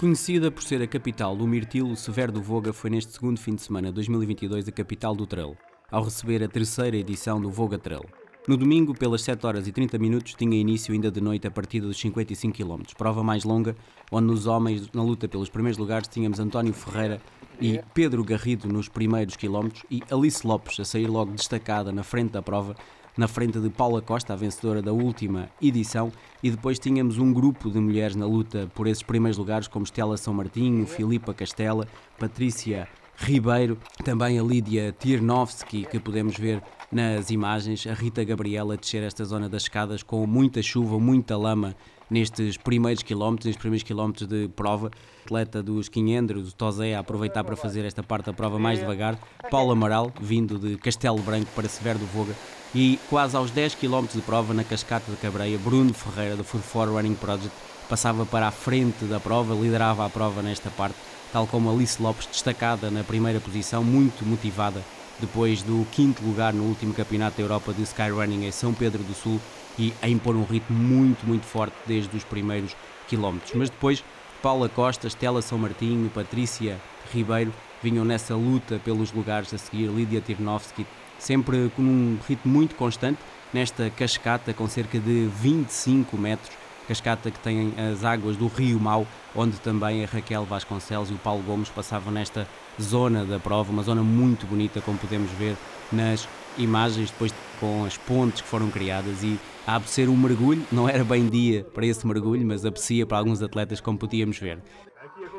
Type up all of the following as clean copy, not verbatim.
Conhecida por ser a capital do mirtilo, Severo do Voga foi neste segundo fim de semana de 2022 a capital do trail, ao receber a terceira edição do Voga Trail. No domingo, pelas 7 horas e 30 minutos, tinha início ainda de noite a partida dos 55 km, prova mais longa, onde nos homens, na luta pelos primeiros lugares, tínhamos António Ferreira e Pedro Garrido nos primeiros quilómetros e Alice Lopes a sair logo destacada na frente da prova, na frente de Paula Costa, a vencedora da última edição, e depois tínhamos um grupo de mulheres na luta por esses primeiros lugares, como Estela São Martinho, Filipa Castela, Patrícia Ribeiro, também a Lídia Tirnovski, que podemos ver nas imagens, a Rita Gabriela a descer esta zona das escadas com muita chuva, muita lama nestes primeiros quilómetros de prova. Atleta dos 500, o Tosé, a aproveitar para fazer esta parte da prova mais devagar. Paulo Amaral, vindo de Castelo Branco para Severo do Voga. E quase aos 10 km de prova, na Cascata de Cabreia, Bruno Ferreira, do Food4 Running Project, passava para a frente da prova, liderava a prova nesta parte, tal como Alice Lopes, destacada na primeira posição, muito motivada, depois do 5º lugar no último campeonato da Europa de Skyrunning em São Pedro do Sul, e a impor um ritmo muito forte desde os primeiros quilómetros. Mas depois, Paula Costa, Estela São Martinho, Patrícia Ribeiro vinham nessa luta pelos lugares a seguir, Lídia Tirnovski, sempre com um ritmo muito constante nesta cascata com cerca de 25 metros, cascata que tem as águas do Rio Mau, onde também a Raquel Vasconcelos e o Paulo Gomes passavam nesta zona da prova, uma zona muito bonita, como podemos ver nas imagens, depois com as pontes que foram criadas, e a apetecer um mergulho, não era bem dia para esse mergulho, mas apetecia para alguns atletas, como podíamos ver.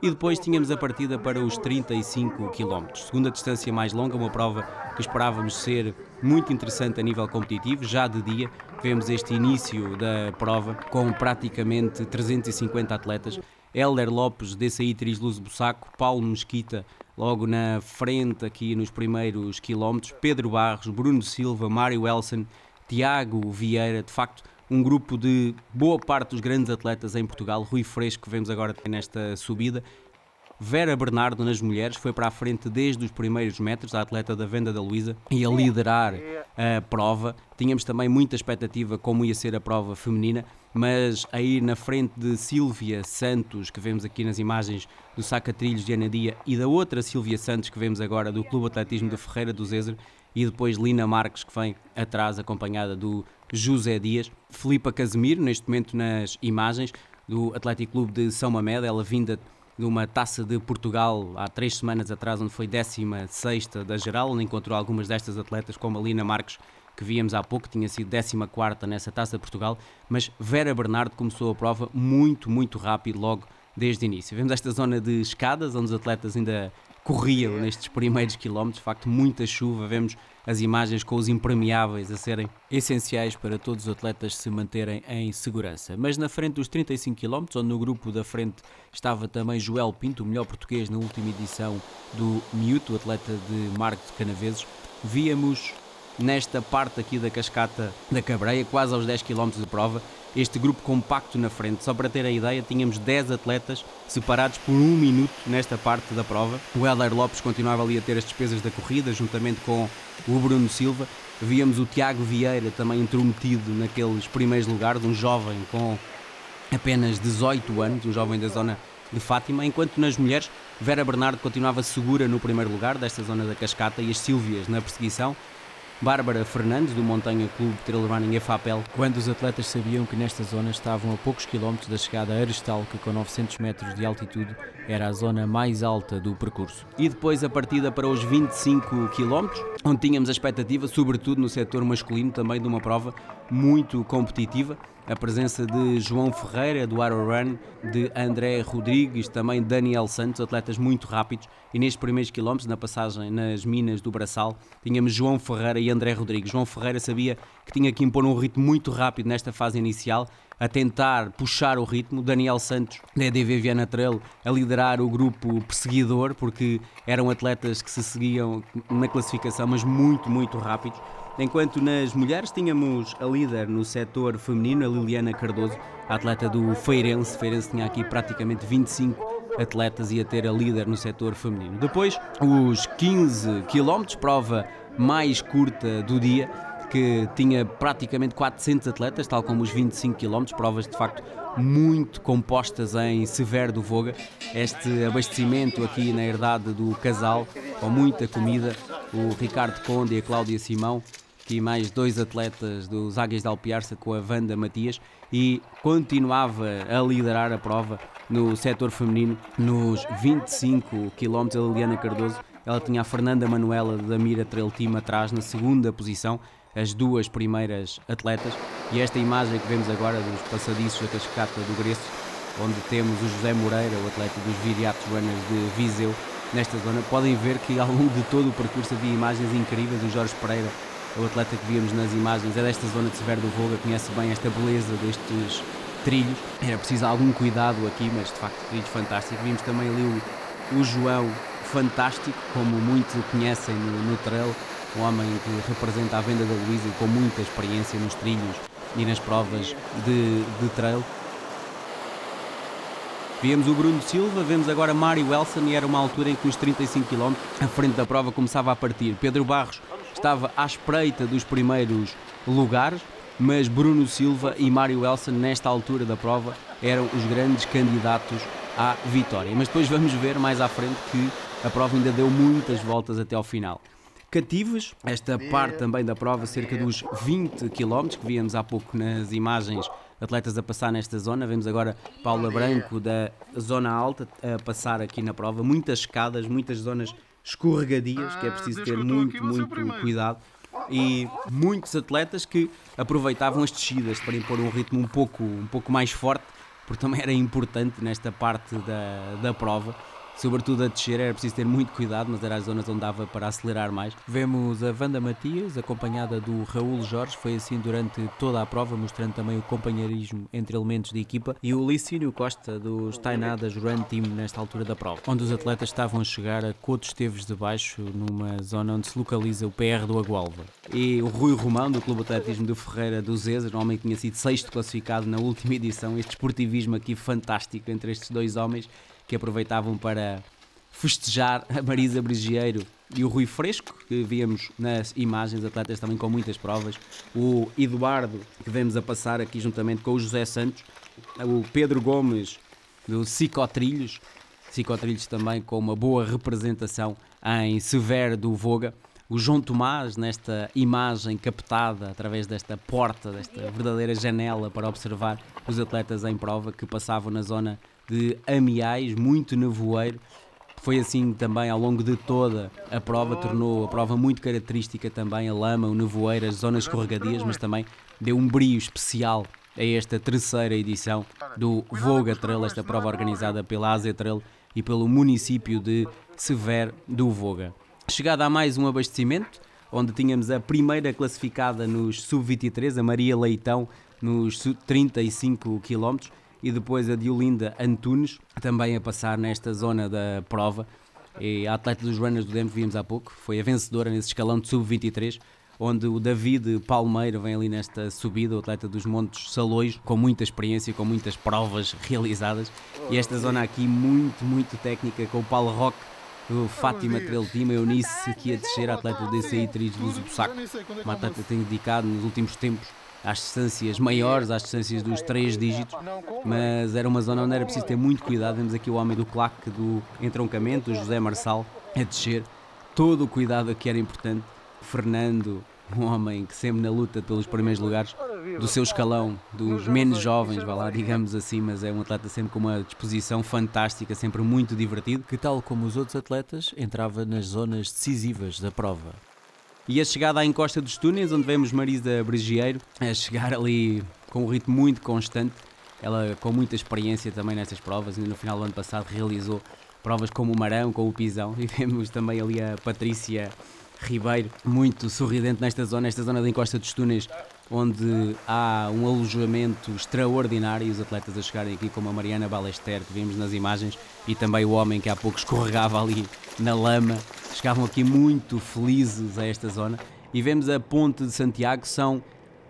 E depois tínhamos a partida para os 35 km, segunda distância mais longa, uma prova que esperávamos ser muito interessante a nível competitivo. Já de dia vemos este início da prova com praticamente 350 atletas. Hélder Lopes, DCI Tris Luz Bussaco, Paulo Mesquita logo na frente aqui nos primeiros quilómetros, Pedro Barros, Bruno Silva, Mário Elson, Tiago Vieira, de facto um grupo de boa parte dos grandes atletas em Portugal. Rui Fresco, que vemos agora nesta subida. Vera Bernardo nas mulheres foi para a frente desde os primeiros metros, a atleta da Venda da Luísa, e a liderar a prova. Tínhamos também muita expectativa como ia ser a prova feminina, mas aí na frente de Sílvia Santos, que vemos aqui nas imagens do Sacatrilhos de Anadia, e da outra Sílvia Santos que vemos agora do Clube Atletismo de Ferreira do Zezer, e depois Lina Marques, que vem atrás acompanhada do José Dias. Filipa Casemiro, neste momento nas imagens, do Atlético Clube de São Mamede, ela vinda de uma Taça de Portugal há 3 semanas atrás, onde foi 16ª da geral, onde encontrou algumas destas atletas, como a Lina Marques, que víamos há pouco, tinha sido 14ª nessa Taça de Portugal, mas Vera Bernardo começou a prova muito rápido logo desde o início. Vemos esta zona de escadas, onde os atletas ainda corriam nestes primeiros quilómetros, de facto muita chuva, vemos as imagens com os impermeáveis a serem essenciais para todos os atletas se manterem em segurança. Mas na frente dos 35 km, onde no grupo da frente estava também Joel Pinto, o melhor português na última edição do Miúto, atleta de Marco de Canaveses, víamos nesta parte aqui da Cascata da Cabreia, quase aos 10 km de prova, este grupo compacto na frente. Só para ter a ideia, tínhamos 10 atletas separados por 1 minuto nesta parte da prova. O Hélder Lopes continuava ali a ter as despesas da corrida, juntamente com o Bruno Silva. Víamos o Tiago Vieira também intrometido naqueles primeiros lugares, um jovem com apenas 18 anos, um jovem da zona de Fátima, enquanto nas mulheres, Vera Bernardo continuava segura no primeiro lugar desta zona da Cascata e as Sílvias na perseguição. Bárbara Fernandes, do Montanha Clube Trail Running EFAPEL, quando os atletas sabiam que nesta zona estavam a poucos quilómetros da chegada a Arestal, que com 900 metros de altitude era a zona mais alta do percurso. E depois a partida para os 25 km, onde tínhamos a expectativa, sobretudo no setor masculino, também de uma prova muito competitiva. A presença de João Ferreira, do AeroRun, de André Rodrigues, também Daniel Santos, atletas muito rápidos. E nestes primeiros quilómetros, na passagem nas minas do Braçal, tínhamos João Ferreira e André Rodrigues. João Ferreira sabia que tinha que impor um ritmo muito rápido nesta fase inicial, a tentar puxar o ritmo. Daniel Santos, da EDV Viana Trail, a liderar o grupo perseguidor, porque eram atletas que se seguiam na classificação, mas muito rápidos. Enquanto nas mulheres tínhamos a líder no setor feminino, a Liliana Cardoso, a atleta do Feirense. Feirense tinha aqui praticamente 25 atletas e a ter a líder no setor feminino. Depois, os 15 km, prova mais curta do dia, que tinha praticamente 400 atletas, tal como os 25 km, provas de facto muito compostas em Severo do Voga. Este abastecimento aqui na herdade do casal, com muita comida, o Ricardo Conde e a Cláudia Simão, aqui mais 2 atletas dos Águias de Alpiarça com a Wanda Matias, e continuava a liderar a prova no setor feminino nos 25 km. A Liliana Cardoso, ela tinha a Fernanda Manuela da Mira Trail Team atrás na segunda posição, as 2 primeiras atletas. E esta imagem que vemos agora dos passadiços da Cascata do Greço, onde temos o José Moreira, o atleta dos Viriatos Runners de Viseu, nesta zona, podem ver que ao longo de todo o percurso havia imagens incríveis. O Jorge Pereira, o atleta que víamos nas imagens, é desta zona de Severo do Voga, conhece bem esta beleza destes trilhos. Era preciso algum cuidado aqui, mas de facto trilhos fantásticos. Vimos também ali o João Fantástico, como muitos o conhecem no trail, um homem que representa a Venda da Luísa com muita experiência nos trilhos e nas provas de trail. Víamos o Bruno Silva, vemos agora Mário Welson, e era uma altura em que os 35 km à frente da prova começava a partir. Pedro Barros estava à espreita dos primeiros lugares, mas Bruno Silva e Mário Welson nesta altura da prova eram os grandes candidatos à vitória. Mas depois vamos ver mais à frente que a prova ainda deu muitas voltas até ao final. Cativos, esta parte também da prova, cerca dos 20 km, que víamos há pouco nas imagens, atletas a passar nesta zona. Vemos agora Paula Branco da zona alta a passar aqui na prova. Muitas escadas, muitas zonas escorregadias, que é preciso ter muito cuidado. E muitos atletas que aproveitavam as descidas para impor um ritmo um pouco mais forte, porque também era importante nesta parte da prova. Sobretudo a descer era preciso ter muito cuidado, mas eram as zonas onde dava para acelerar mais. Vemos a Wanda Matias, acompanhada do Raul Jorge, foi assim durante toda a prova, mostrando também o companheirismo entre elementos de equipa, e o Licínio Costa dos Tainadas Run Team nesta altura da prova, onde os atletas estavam a chegar a Couto Esteves de Baixo, numa zona onde se localiza o PR do Agualva. E o Rui Romão, do Clube Atletismo de Ferreira do Zézer, um homem que tinha sido 6º classificado na última edição. Este esportivismo aqui fantástico entre estes 2 homens, que aproveitavam para festejar a Marisa Brigieiro e o Rui Fresco, que víamos nas imagens, atletas também com muitas provas, o Eduardo, que vemos a passar aqui juntamente com o José Santos, o Pedro Gomes do Cicotrilhos também com uma boa representação em Severo do Voga, o João Tomás nesta imagem captada através desta porta, desta verdadeira janela para observar os atletas em prova que passavam na zona de Amiais, muito nevoeiro. Foi assim também ao longo de toda a prova, tornou a prova muito característica também a lama, o nevoeiro, as zonas escorregadias, mas também deu um brilho especial a esta 3ª edição do Voga Trail, esta prova organizada pela AZ Trail e pelo município de Severo do Voga. Chegada a mais um abastecimento, onde tínhamos a primeira classificada nos sub-23, a Maria Leitão, nos 35 km, e depois a Diolinda Antunes, também a passar nesta zona da prova. E a atleta dos Runners do Demo que vimos há pouco, foi a vencedora nesse escalão de sub-23, onde o David Palmeiro vem ali nesta subida, o atleta dos Montes Salois, com muita experiência, com muitas provas realizadas. E esta zona aqui muito técnica, com o Paulo Roque, o Fátima Trail Team, a Eunice aqui a descer, a atleta do DCI Trilhos de Luz do Bussaco, uma atleta que tem dedicado nos últimos tempos às distâncias maiores, às distâncias dos 3 dígitos, mas era uma zona onde era preciso ter muito cuidado. Vemos aqui o homem do claque do entroncamento, o José Marçal, a descer, todo o cuidado aqui era importante. Fernando, um homem que sempre na luta pelos primeiros lugares do seu escalão, dos menos jovens, vá lá, digamos assim, mas é um atleta sempre com uma disposição fantástica, sempre muito divertido, que tal como os outros atletas, entrava nas zonas decisivas da prova. E a chegada à encosta dos túneis, onde vemos Marisa Brigieiro a chegar ali com um ritmo muito constante, ela com muita experiência também nestas provas, e no final do ano passado realizou provas como o Marão, com o Pisão, e vemos também ali a Patrícia Ribeiro, muito sorridente nesta zona da encosta dos túneis, onde há um alojamento extraordinário, e os atletas a chegarem aqui, como a Mariana Balester, que vimos nas imagens, e também o homem que há pouco escorregava ali na lama, chegavam aqui muito felizes a esta zona. E vemos a Ponte de Santiago, são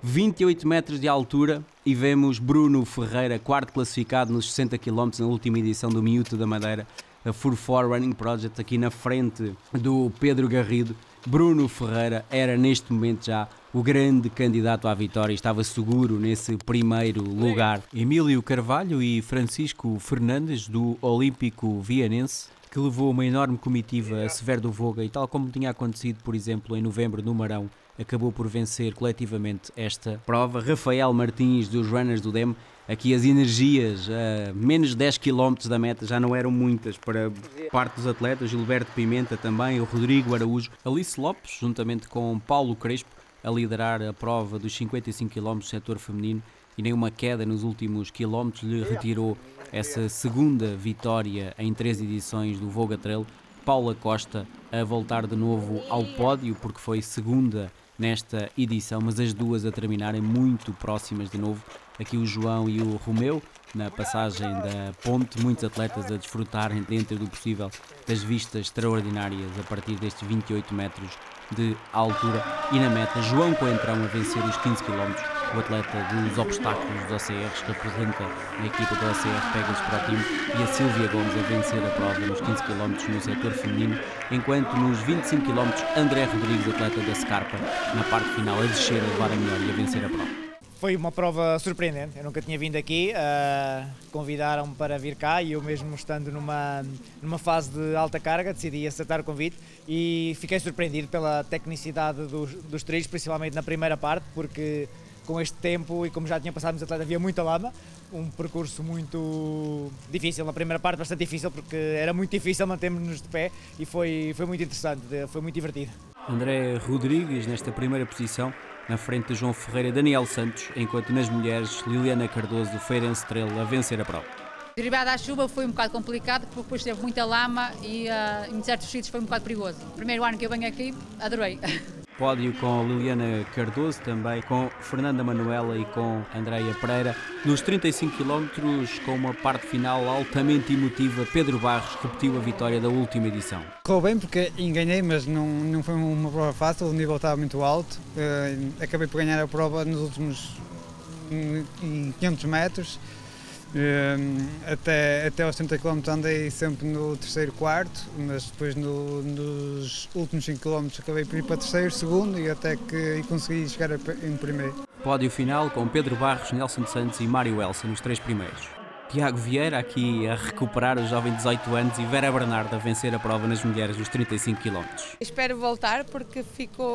28 metros de altura, e vemos Bruno Ferreira, 4º classificado nos 60 km na última edição do Miúdo da Madeira, a Furfor Running Project, aqui na frente do Pedro Garrido. Bruno Ferreira era neste momento já o grande candidato à vitória, estava seguro nesse primeiro lugar. Emílio Carvalho e Francisco Fernandes, do Olímpico Vianense, que levou uma enorme comitiva a Severo do Voga e, tal como tinha acontecido, por exemplo, em novembro no Marão, acabou por vencer coletivamente esta prova. Rafael Martins, dos Runners do DEM, aqui as energias a menos de 10 km da meta já não eram muitas para parte dos atletas. Gilberto Pimenta também, o Rodrigo Araújo, Alice Lopes, juntamente com Paulo Crespo, a liderar a prova dos 55 km do setor feminino, e nenhuma queda nos últimos quilómetros lhe retirou essa segunda vitória em 3 edições do Voga Trail. Paula Costa a voltar de novo ao pódio, porque foi segunda nesta edição, mas as duas a terminarem muito próximas de novo. Aqui o João e o Romeu na passagem da ponte, muitos atletas a desfrutarem dentro do possível das vistas extraordinárias a partir destes 28 metros de altura, e na meta João Coentrão a vencer os 15 km, o atleta dos obstáculos dos OCRs, que representa a equipa do OCR Pegasus Pro Team, e a Silvia Gomes a vencer a prova nos 15 km no setor feminino, enquanto nos 25 km André Rodrigues, atleta da Scarpa, na parte final a descer, a levar a melhor e a vencer a prova. Foi uma prova surpreendente, eu nunca tinha vindo aqui, convidaram-me para vir cá e eu mesmo estando numa fase de alta carga decidi aceitar o convite e fiquei surpreendido pela tecnicidade dos trilhos, principalmente na primeira parte, porque com este tempo e como já tinha passado nos atletas havia muita lama, um percurso muito difícil, na primeira parte bastante difícil porque era muito difícil mantermos-nos de pé e foi muito interessante, foi muito divertido. André Rodrigues nesta primeira posição, na frente de João Ferreira e Daniel Santos, enquanto nas mulheres Liliana Cardoso do Feirense Trail a vencer a prova. Derivada à chuva foi um bocado complicado, porque depois teve muita lama e em certos sítios foi um bocado perigoso. Primeiro ano que eu venho aqui, adorei. Pódio com Liliana Cardoso, também com Fernanda Manuela e com Andreia Pereira. Nos 35 km, com uma parte final altamente emotiva, Pedro Barros repetiu a vitória da última edição. Correu bem porque enganei, mas não foi uma prova fácil, o nível estava muito alto. Acabei por ganhar a prova nos últimos 500 metros. Até aos 30 km andei sempre no terceiro, quarto, mas depois nos últimos 5 km acabei por ir para terceiro, segundo e até que consegui chegar em primeiro. Pódio final com Pedro Barros, Nelson Santos e Mário Elsa nos 3 primeiros. Tiago Vieira aqui a recuperar o jovem de 18 anos e Vera Bernardo a vencer a prova nas mulheres dos 35 km. Espero voltar porque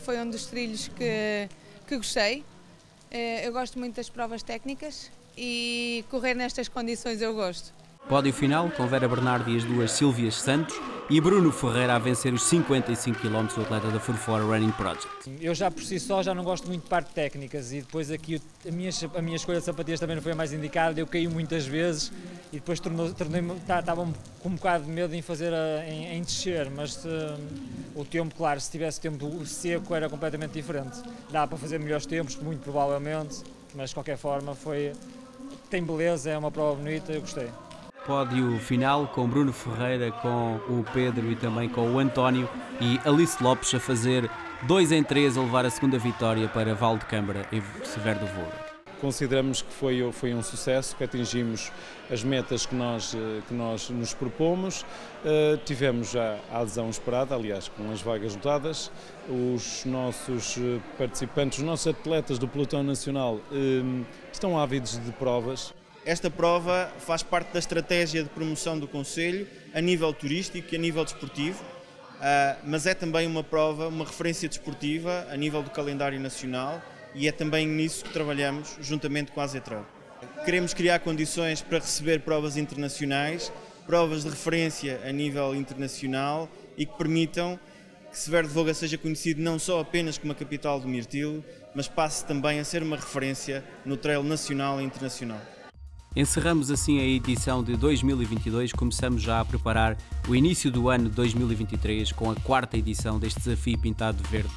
foi um dos trilhos que gostei. Eu gosto muito das provas técnicas e correr nestas condições eu gosto. Pódio final com Vera Bernardo e as duas Silvias Santos e Bruno Ferreira a vencer os 55 km do atleta da Furfora Running Project. Eu já por si só já não gosto muito de parte técnicas e depois aqui a minha escolha de sapatilhas também não foi a mais indicada, eu caí muitas vezes e depois estava com um bocado de medo em fazer em descer, mas o tempo, claro, se tivesse tempo seco era completamente diferente. Dá para fazer melhores tempos, muito provavelmente, mas de qualquer forma tem beleza, é uma prova bonita, eu gostei. Pódio final com Bruno Ferreira, com o Pedro e também com o António e Alice Lopes a fazer 2 em 3 a levar a segunda vitória para Val de Câmara e Severo do Voga. Consideramos que foi um sucesso, que atingimos as metas que nós nos propomos. Tivemos já a adesão esperada, aliás, com as vagas lotadas. Os nossos participantes, os nossos atletas do pelotão nacional estão ávidos de provas. Esta prova faz parte da estratégia de promoção do Conselho a nível turístico e a nível desportivo, mas é também uma prova, uma referência desportiva a nível do calendário nacional e é também nisso que trabalhamos juntamente com a AZETRAIL. Queremos criar condições para receber provas internacionais, provas de referência a nível internacional e que permitam que Severo do Voga seja conhecido não só apenas como a capital do mirtilo, mas passe também a ser uma referência no trail nacional e internacional. Encerramos assim a edição de 2022, começamos já a preparar o início do ano 2023 com a 4ª edição deste desafio pintado de verde.